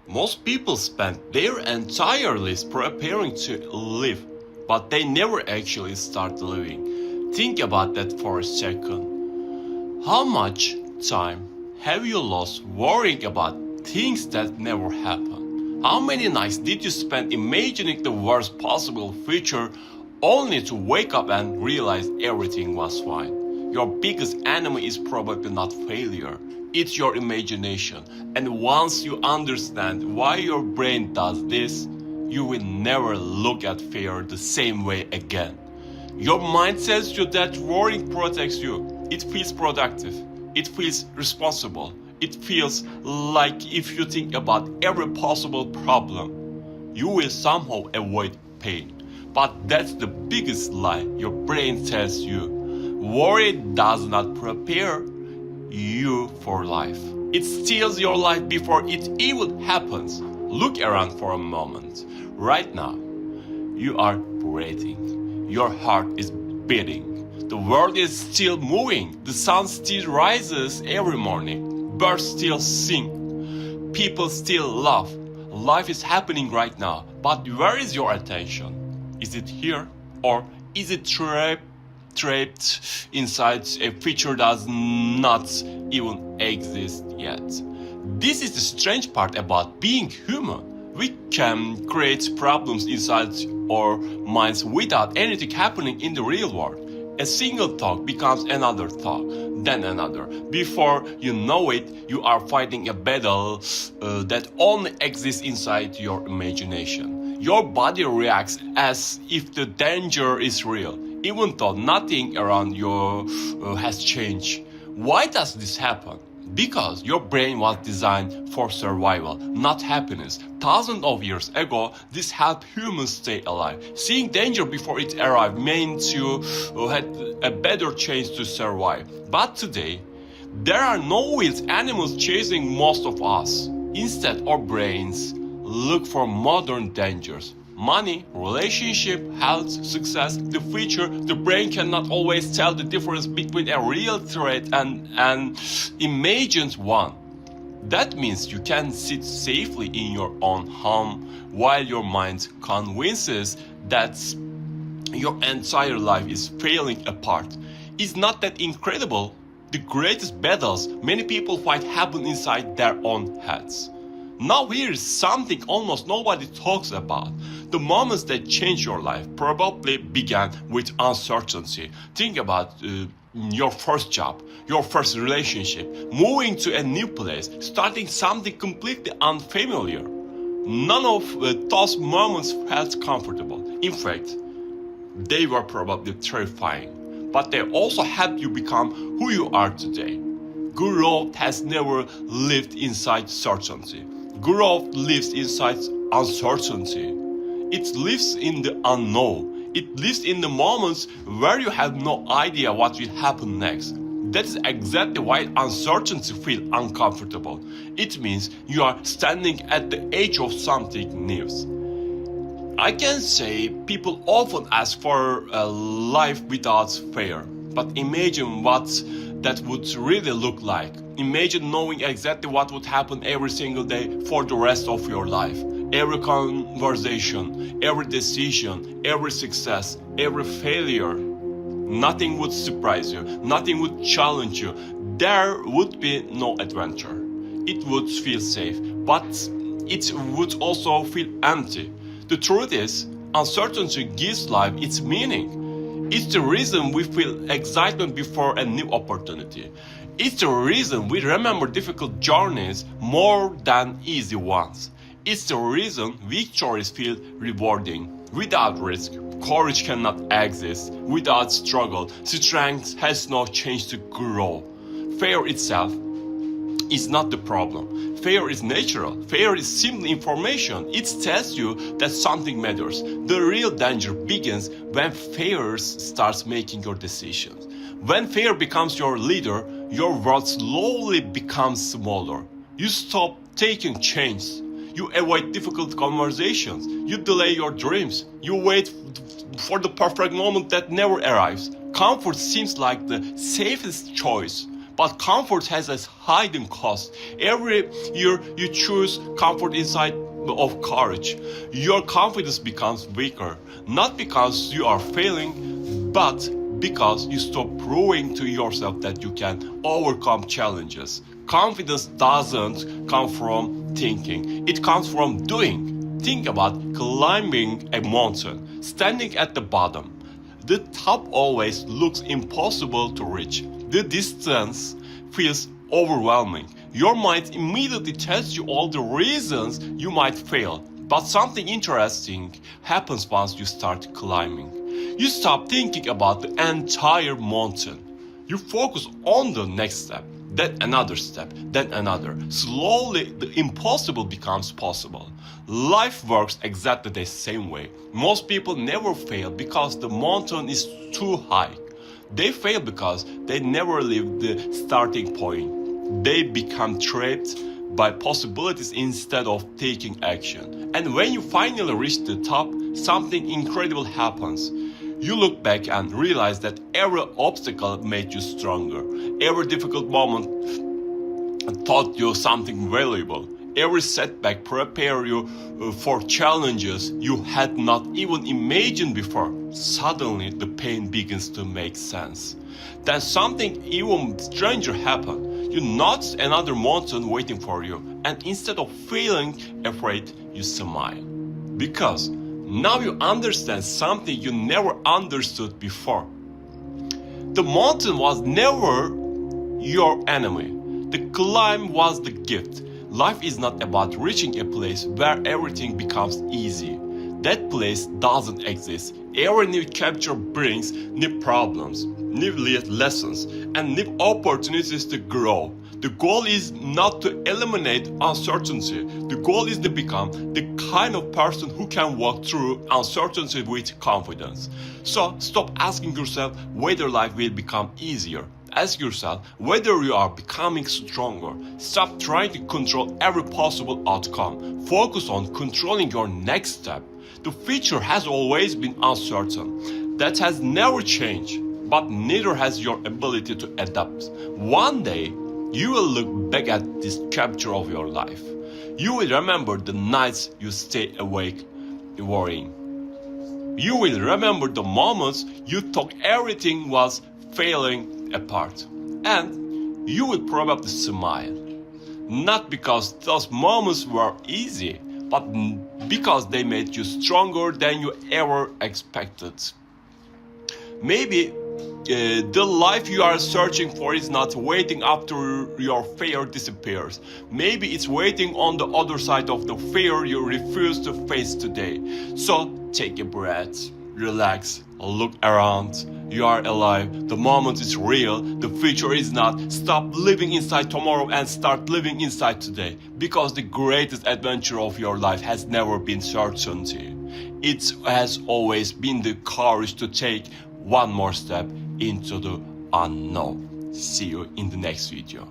Most people spend their entire lives preparing to live, but they never actually start living. Think about that for a second. How much time have you lost worrying about things that never happen? How many nights did you spend imagining the worst possible future only to wake up and realize everything was fine? Your biggest enemy is probably not failure, it's your imagination. And once you understand why your brain does this, you will never look at fear the same way again. Your mind tells you that worrying protects you. It feels productive. It feels responsible. It feels like if you think about every possible problem, you will somehow avoid pain. But that's the biggest lie your brain tells you. Worry does not prepare you for life. It steals your life before it even happens. Look around for a moment. Right now, you are breathing. Your heart is beating. The world is still moving. The sun still rises every morning. Birds still sing. People still laugh. Life is happening right now. But where is your attention? Is it here? Or is it trapped inside a future that does not even exist yet? This is the strange part about being human. We can create problems inside our minds without anything happening in the real world. A single thought becomes another thought, then another. Before you know it, you are fighting a battle that only exists inside your imagination. Your body reacts as if the danger is real, even though nothing around you has changed. Why does this happen? Because your brain was designed for survival, not happiness. Thousands of years ago, this helped humans stay alive. Seeing danger before it arrived meant you had a better chance to survive. But today, there are no wild animals chasing most of us. Instead, our brains look for modern dangers. Money, relationship, health, success, the future. The brain cannot always tell the difference between a real threat and an imagined one. That means you can sit safely in your own home while your mind convinces that your entire life is falling apart. Is not that incredible? The greatest battles many people fight happen inside their own heads. Now here is something almost nobody talks about. The moments that change your life probably began with uncertainty. Think about your first job, your first relationship, moving to a new place, starting something completely unfamiliar. None of those moments felt comfortable. In fact, they were probably terrifying. But they also helped you become who you are today. Growth has never lived inside certainty. Growth lives inside uncertainty. It lives in the unknown. It lives in the moments where you have no idea what will happen next. That is exactly why uncertainty feels uncomfortable. It means you are standing at the edge of something new. I can say people often ask for a life without fear. But imagine what that would really look like. Imagine knowing exactly what would happen every single day for the rest of your life. Every conversation, every decision, every success, every failure. Nothing would surprise you. Nothing would challenge you. There would be no adventure. It would feel safe, but it would also feel empty. The truth is, uncertainty gives life its meaning. It's the reason we feel excitement before a new opportunity. It's the reason we remember difficult journeys more than easy ones. It's the reason victories feel rewarding. Without risk, courage cannot exist. Without struggle, strength has no chance to grow. Fear itself is not the problem. Fear is natural. Fear is simply information. It tells you that something matters. The real danger begins when fear starts making your decisions. When fear becomes your leader, your world slowly becomes smaller. You stop taking chances. You avoid difficult conversations. You delay your dreams. You wait for the perfect moment that never arrives. Comfort seems like the safest choice. But comfort has a hidden cost. Every year you choose comfort inside of courage. Your confidence becomes weaker, not because you are failing, but because you stop proving to yourself that you can overcome challenges. Confidence doesn't come from thinking, it comes from doing. Think about climbing a mountain, standing at the bottom. The top always looks impossible to reach. The distance feels overwhelming. Your mind immediately tells you all the reasons you might fail. But something interesting happens once you start climbing. You stop thinking about the entire mountain. You focus on the next step, then another step, then another. Slowly, the impossible becomes possible. Life works exactly the same way. Most people never fail because the mountain is too high. They fail because they never leave the starting point. They become trapped by possibilities instead of taking action. And when you finally reach the top, something incredible happens. You look back and realize that every obstacle made you stronger. Every difficult moment taught you something valuable. Every setback prepared you for challenges you had not even imagined before. Suddenly, the pain begins to make sense. Then something even stranger happened. You notice another mountain waiting for you, and instead of feeling afraid, you smile. Because now you understand something you never understood before. The mountain was never your enemy. The climb was the gift. Life is not about reaching a place where everything becomes easy. That place doesn't exist. Every new capture brings new problems, new lessons, and new opportunities to grow. The goal is not to eliminate uncertainty. The goal is to become the kind of person who can walk through uncertainty with confidence. So stop asking yourself whether life will become easier. Ask yourself whether you are becoming stronger. Stop trying to control every possible outcome. Focus on controlling your next step. The future has always been uncertain. That has never changed, but neither has your ability to adapt. One day, you will look back at this chapter of your life. You will remember the nights you stayed awake worrying. You will remember the moments you thought everything was falling apart. And you will probably smile. Not because those moments were easy, but because they made you stronger than you ever expected. Maybe the life you are searching for is not waiting after your fear disappears. Maybe it's waiting on the other side of the fear you refuse to face today. So take a breath, relax, look around. You are alive. The moment is real. The future is not. Stop living inside tomorrow and start living inside today. Because the greatest adventure of your life has never been certainty. It has always been the courage to take one more step into the unknown. See you in the next video.